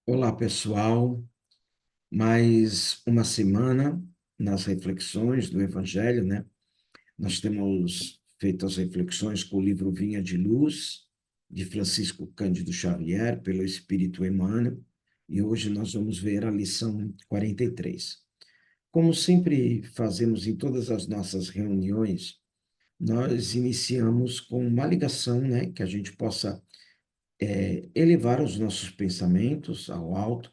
Olá, pessoal. Mais uma semana nas reflexões do Evangelho, né? Nós temos feito as reflexões com o livro Vinha de Luz, de Francisco Cândido Xavier, pelo Espírito Emmanuel, e hoje nós vamos ver a lição 43. Como sempre fazemos em todas as nossas reuniões, nós iniciamos com uma ligação, né? Que a gente possa elevar os nossos pensamentos ao alto,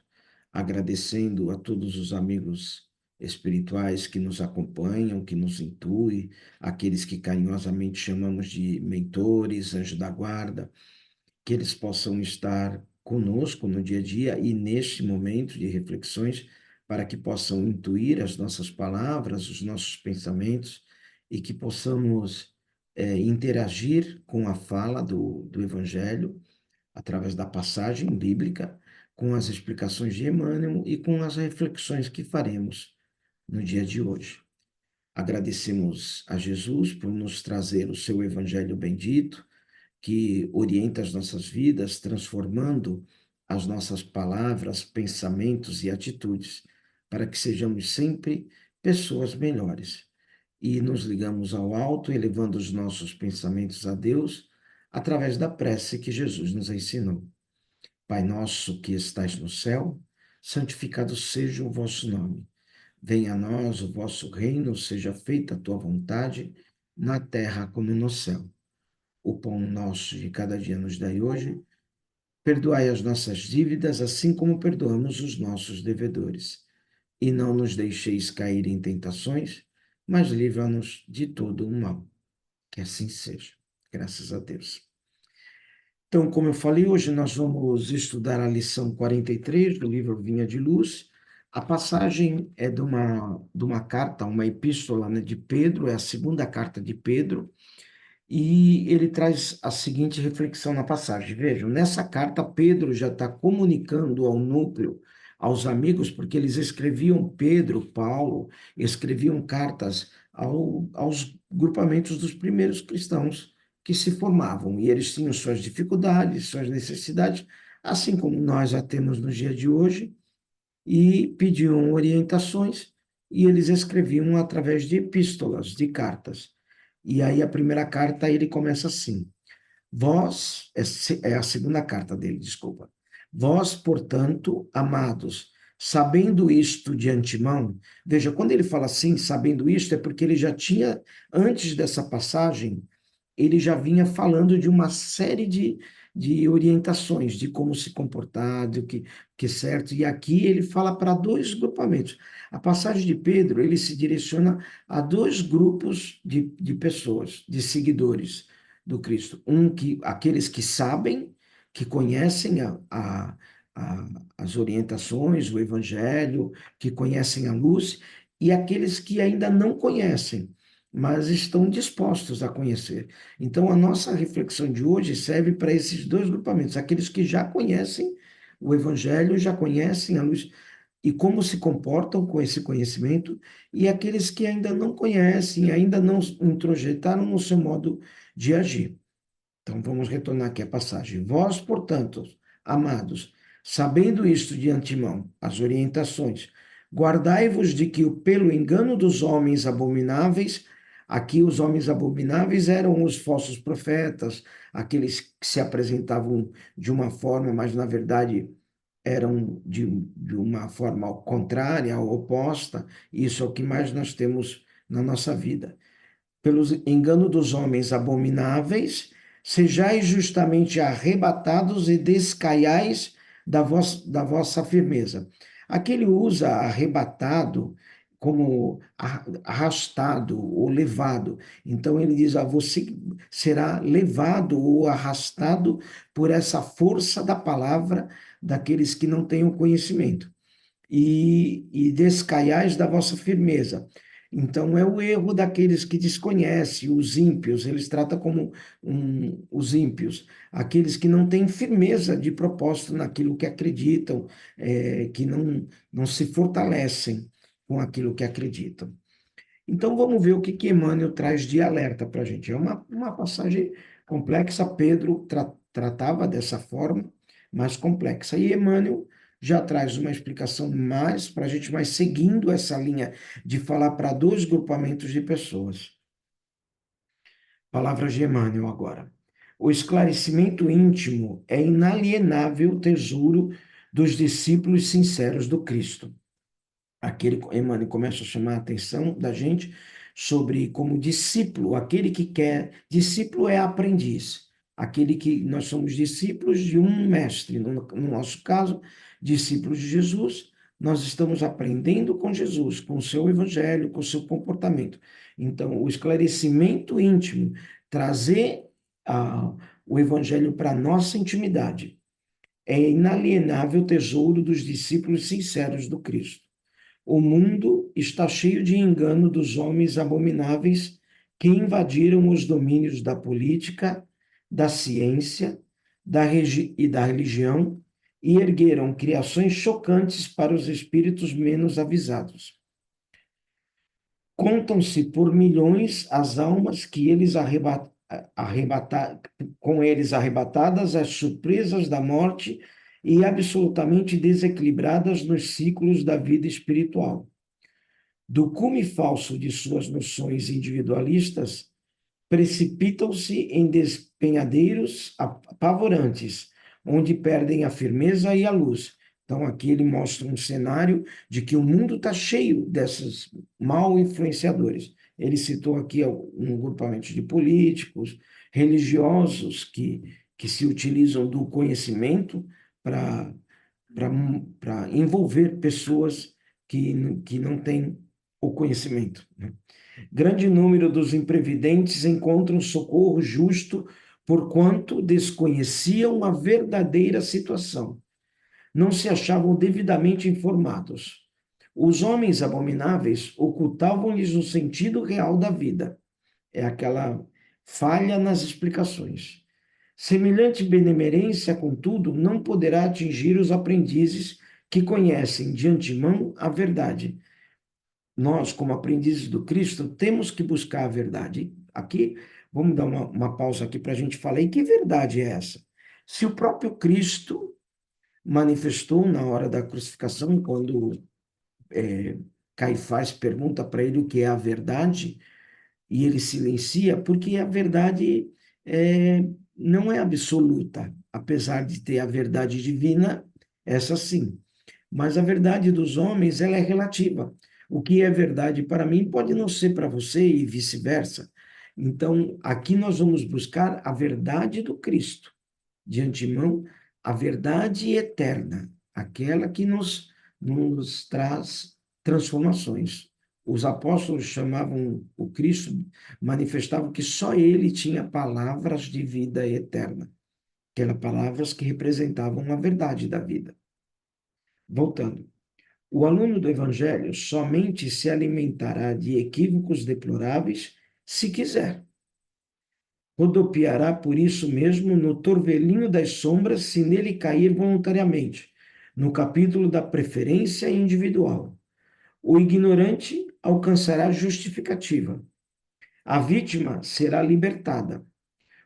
agradecendo a todos os amigos espirituais que nos acompanham, que nos intuem, aqueles que carinhosamente chamamos de mentores, anjos da guarda, que eles possam estar conosco no dia a dia e neste momento de reflexões, para que possam intuir as nossas palavras, os nossos pensamentos e que possamos interagir com a fala do Evangelho através da passagem bíblica, com as explicações de Emmanuel e com as reflexões que faremos no dia de hoje. Agradecemos a Jesus por nos trazer o seu Evangelho bendito, que orienta as nossas vidas, transformando as nossas palavras, pensamentos e atitudes, para que sejamos sempre pessoas melhores. E nos ligamos ao alto, elevando os nossos pensamentos a Deus, através da prece que Jesus nos ensinou. Pai nosso que estais no céu, santificado seja o vosso nome. Venha a nós o vosso reino, seja feita a tua vontade, na terra como no céu. O pão nosso de cada dia nos dai hoje. Perdoai as nossas dívidas, assim como perdoamos os nossos devedores. E não nos deixeis cair em tentações, mas livra-nos de todo o mal. Que assim seja. Graças a Deus. Então, como eu falei, hoje nós vamos estudar a lição 43 do livro Vinha de Luz. A passagem é de uma carta, uma epístola, né, de Pedro, é a segunda carta de Pedro, e ele traz a seguinte reflexão na passagem. Vejam, nessa carta, Pedro já está comunicando ao núcleo, aos amigos, porque eles escreviam, Pedro, Paulo, escreviam cartas aos grupamentos dos primeiros cristãos que se formavam, e eles tinham suas dificuldades, suas necessidades, assim como nós já temos no dia de hoje, e pediam orientações, e eles escreviam através de epístolas, de cartas. E aí a primeira carta ele começa assim: Vós, é a segunda carta dele, desculpa. Vós, portanto, amados, sabendo isto de antemão, veja, quando ele fala assim, sabendo isto, é porque ele já tinha, antes dessa passagem, ele já vinha falando de uma série de orientações, de como se comportar, do que é certo, e aqui ele fala para dois grupamentos. A passagem de Pedro, ele se direciona a dois grupos de pessoas, de seguidores do Cristo. Aqueles que sabem, que conhecem as orientações, o Evangelho, que conhecem a luz, e aqueles que ainda não conhecem, mas estão dispostos a conhecer. Então, a nossa reflexão de hoje serve para esses dois grupamentos, aqueles que já conhecem o Evangelho, já conhecem a luz e como se comportam com esse conhecimento, e aqueles que ainda não conhecem, ainda não introjetaram no seu modo de agir. Então, vamos retornar aqui a passagem. Vós, portanto, amados, sabendo isto de antemão, as orientações, guardai-vos de que pelo engano dos homens abomináveis, aqui os homens abomináveis eram os falsos profetas, aqueles que se apresentavam de uma forma, mas na verdade eram de uma forma contrária, oposta. Isso é o que mais nós temos na nossa vida. Pelo engano dos homens abomináveis, sejais justamente arrebatados e descaiais da vossa firmeza. Aqui ele usa arrebatado como arrastado ou levado. Então ele diz: você será levado ou arrastado por essa força da palavra daqueles que não têm o conhecimento e descaiais da vossa firmeza. Então, é o erro daqueles que desconhecem, os ímpios, eles tratam como os ímpios, aqueles que não têm firmeza de propósito naquilo que acreditam, que não se fortalecem com aquilo que acreditam. Então, vamos ver o que Emmanuel traz de alerta para a gente. É uma passagem complexa, Pedro tratava dessa forma, mais complexa. E Emmanuel já traz uma explicação mais para a gente mais seguindo essa linha de falar para dois grupamentos de pessoas. Palavra de Emmanuel agora. O esclarecimento íntimo é inalienável tesouro dos discípulos sinceros do Cristo. Aquele, Emmanuel começa a chamar a atenção da gente sobre como discípulo, aquele que quer, discípulo é aprendiz, aquele que nós somos discípulos de um mestre, no nosso caso, discípulos de Jesus, nós estamos aprendendo com Jesus, com o seu evangelho, com o seu comportamento. Então, o esclarecimento íntimo, trazer o evangelho para a nossa intimidade, é inalienável tesouro dos discípulos sinceros do Cristo. O mundo está cheio de engano dos homens abomináveis que invadiram os domínios da política, da ciência e da religião e ergueram criações chocantes para os espíritos menos avisados. Contam-se por milhões as almas que com eles arrebatadas às surpresas da morte e absolutamente desequilibradas nos ciclos da vida espiritual. Do cume falso de suas noções individualistas, precipitam-se em despenhadeiros apavorantes, onde perdem a firmeza e a luz. Então, aqui ele mostra um cenário de que o mundo está cheio desses mal influenciadores. Ele citou aqui um grupamento de políticos, religiosos que se utilizam do conhecimento para envolver pessoas que não têm o conhecimento, né? Grande número dos imprevidentes encontram socorro justo porquanto desconheciam a verdadeira situação. Não se achavam devidamente informados. Os homens abomináveis ocultavam-lhes o sentido real da vida. É aquela falha nas explicações. Semelhante benemerência, contudo, não poderá atingir os aprendizes que conhecem de antemão a verdade. Nós, como aprendizes do Cristo, temos que buscar a verdade. Aqui, vamos dar uma pausa aqui para a gente falar, e que verdade é essa? Se o próprio Cristo manifestou na hora da crucificação, quando Caifás pergunta para ele o que é a verdade, e ele silencia, porque a verdade não é absoluta, apesar de ter a verdade divina, essa sim. Mas a verdade dos homens, ela é relativa. O que é verdade para mim pode não ser para você e vice-versa. Então, aqui nós vamos buscar a verdade do Cristo. De antemão, a verdade eterna, aquela que nos traz transformações. Os apóstolos chamavam o Cristo, manifestavam que só ele tinha palavras de vida eterna, aquelas palavras que representavam a verdade da vida. Voltando. O aluno do Evangelho somente se alimentará de equívocos deploráveis se quiser. Rodopiará por isso mesmo no torvelinho das sombras se nele cair voluntariamente, no capítulo da preferência individual. O ignorante alcançará justificativa. A vítima será libertada.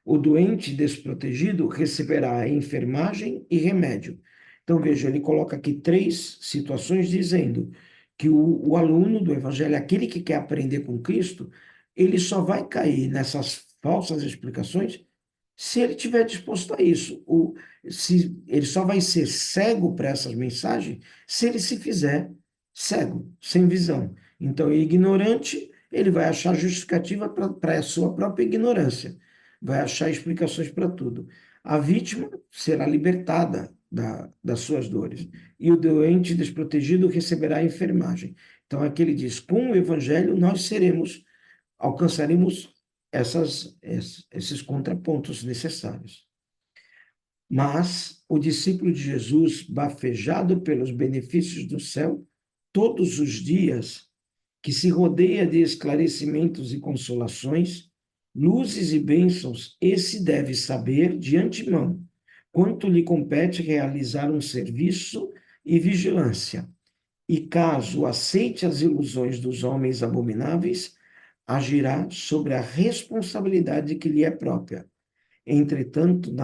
O doente desprotegido receberá enfermagem e remédio. Então, veja, ele coloca aqui três situações dizendo que o aluno do Evangelho, aquele que quer aprender com Cristo, ele só vai cair nessas falsas explicações se ele estiver disposto a isso. Se ele só vai ser cego para essas mensagens se ele se fizer cego, sem visão. Então, ignorante, ele vai achar justificativa para a sua própria ignorância, vai achar explicações para tudo. A vítima será libertada das suas dores, e o doente desprotegido receberá a enfermagem. Então, aqui ele diz: com o evangelho, nós alcançaremos esses contrapontos necessários. Mas o discípulo de Jesus, bafejado pelos benefícios do céu, todos os dias, que se rodeia de esclarecimentos e consolações, luzes e bênçãos, esse deve saber de antemão quanto lhe compete realizar um serviço e vigilância. E caso aceite as ilusões dos homens abomináveis, agirá sobre a responsabilidade que lhe é própria. Entretanto,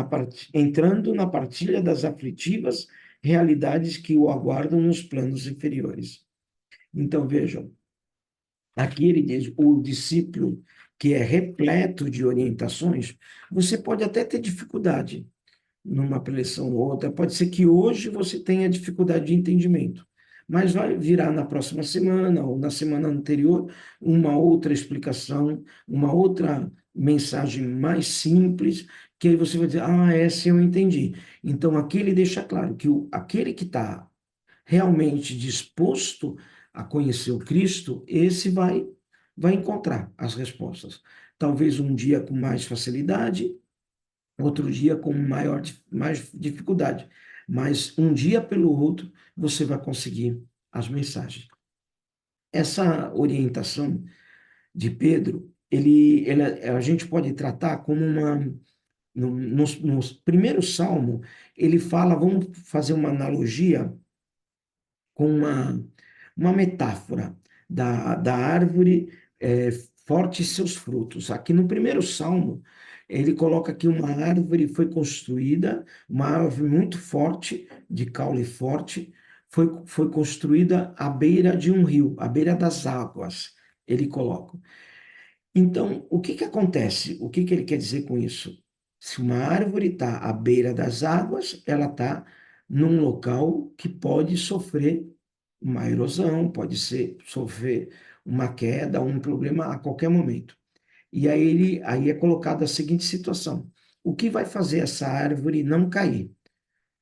entrando na partilha das aflitivas realidades que o aguardam nos planos inferiores. Então, vejam, aqui ele diz, o discípulo que é repleto de orientações, você pode até ter dificuldade numa preleção ou outra, pode ser que hoje você tenha dificuldade de entendimento, mas vai virar na próxima semana ou na semana anterior uma outra explicação, uma outra mensagem mais simples, que aí você vai dizer, ah, essa eu entendi. Então, aqui ele deixa claro que aquele que está realmente disposto a conhecer o Cristo, esse vai encontrar as respostas. Talvez um dia com mais facilidade, outro dia com mais dificuldade. Mas um dia pelo outro, você vai conseguir as mensagens. Essa orientação de Pedro, a gente pode tratar como uma. No primeiro salmo, ele fala, vamos fazer uma analogia com uma metáfora da árvore forte e seus frutos. Aqui no primeiro salmo, ele coloca que uma árvore foi construída, uma árvore muito forte, de caule forte, foi construída à beira de um rio, à beira das águas, ele coloca. Então, o que que acontece? O que que ele quer dizer com isso? Se uma árvore está à beira das águas, ela está num local que pode sofrer uma erosão, pode sofrer uma queda, um problema a qualquer momento. E aí é colocada a seguinte situação: o que vai fazer essa árvore não cair?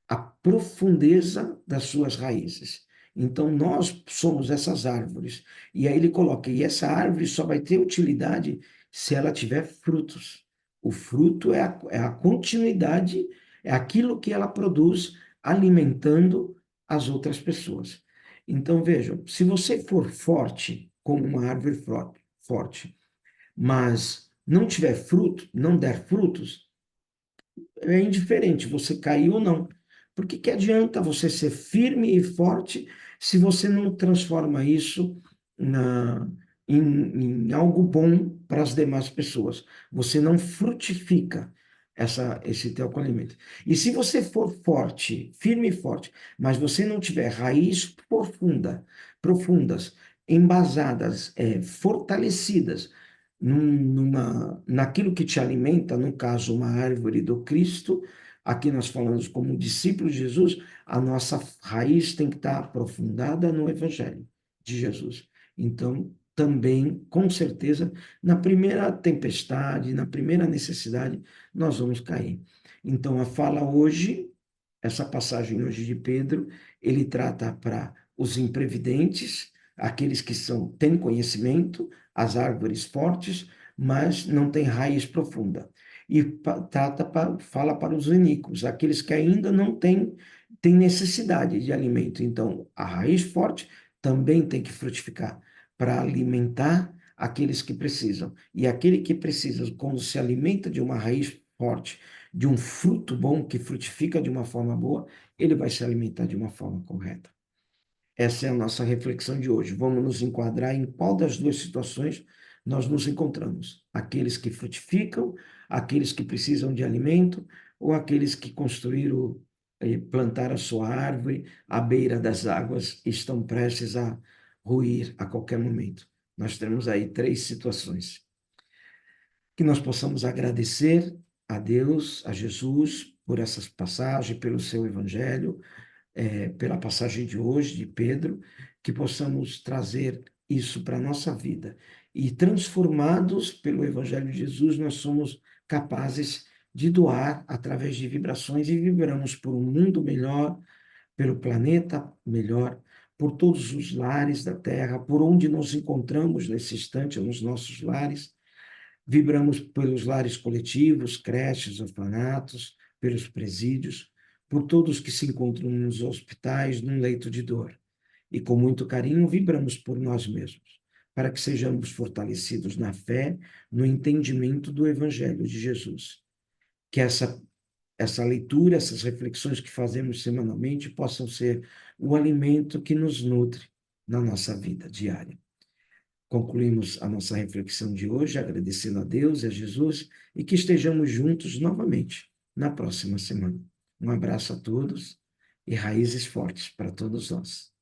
A profundeza das suas raízes. Então, nós somos essas árvores. E aí ele coloca, e essa árvore só vai ter utilidade se ela tiver frutos. O fruto é a continuidade, é aquilo que ela produz alimentando as outras pessoas. Então, vejam, se você for forte, como uma árvore forte, mas não tiver fruto, não der frutos, é indiferente você cair ou não. Porque que adianta você ser firme e forte se você não transforma isso na, em algo bom para as demais pessoas? Você não frutifica esse teu acolhimento. E se você for forte, firme e forte, mas você não tiver raiz profundas, embasadas, fortalecidas, naquilo que te alimenta, no caso, uma árvore do Cristo, aqui nós falamos como discípulos de Jesus, a nossa raiz tem que estar aprofundada no Evangelho de Jesus. Então, também, com certeza, na primeira tempestade, na primeira necessidade, nós vamos cair. Então, a fala hoje, essa passagem hoje de Pedro, ele trata para os imprevidentes, aqueles que têm conhecimento, as árvores fortes, mas não têm raiz profunda. E fala para os iníquos, aqueles que ainda não têm necessidade de alimento. Então, a raiz forte também tem que frutificar para alimentar aqueles que precisam. E aquele que precisa, quando se alimenta de uma raiz forte, de um fruto bom que frutifica de uma forma boa, ele vai se alimentar de uma forma correta. Essa é a nossa reflexão de hoje. Vamos nos enquadrar em qual das duas situações nós nos encontramos: aqueles que frutificam, aqueles que precisam de alimento, ou aqueles que construíram, plantaram a sua árvore à beira das águas e estão prestes a ruir a qualquer momento. Nós temos aí três situações. Que nós possamos agradecer a Deus, a Jesus, por essas passagens, pelo seu evangelho, pela passagem de hoje, de Pedro, que possamos trazer isso para a nossa vida. E transformados pelo Evangelho de Jesus, nós somos capazes de doar através de vibrações e vibramos por um mundo melhor, pelo planeta melhor, por todos os lares da Terra, por onde nos encontramos nesse instante, nos nossos lares. Vibramos pelos lares coletivos, creches, orfanatos, pelos presídios, por todos que se encontram nos hospitais, num leito de dor. E com muito carinho vibramos por nós mesmos, para que sejamos fortalecidos na fé, no entendimento do Evangelho de Jesus. Que essa leitura, essas reflexões que fazemos semanalmente possam ser o alimento que nos nutre na nossa vida diária. Concluímos a nossa reflexão de hoje, agradecendo a Deus e a Jesus, e que estejamos juntos novamente na próxima semana. Um abraço a todos e raízes fortes para todos nós.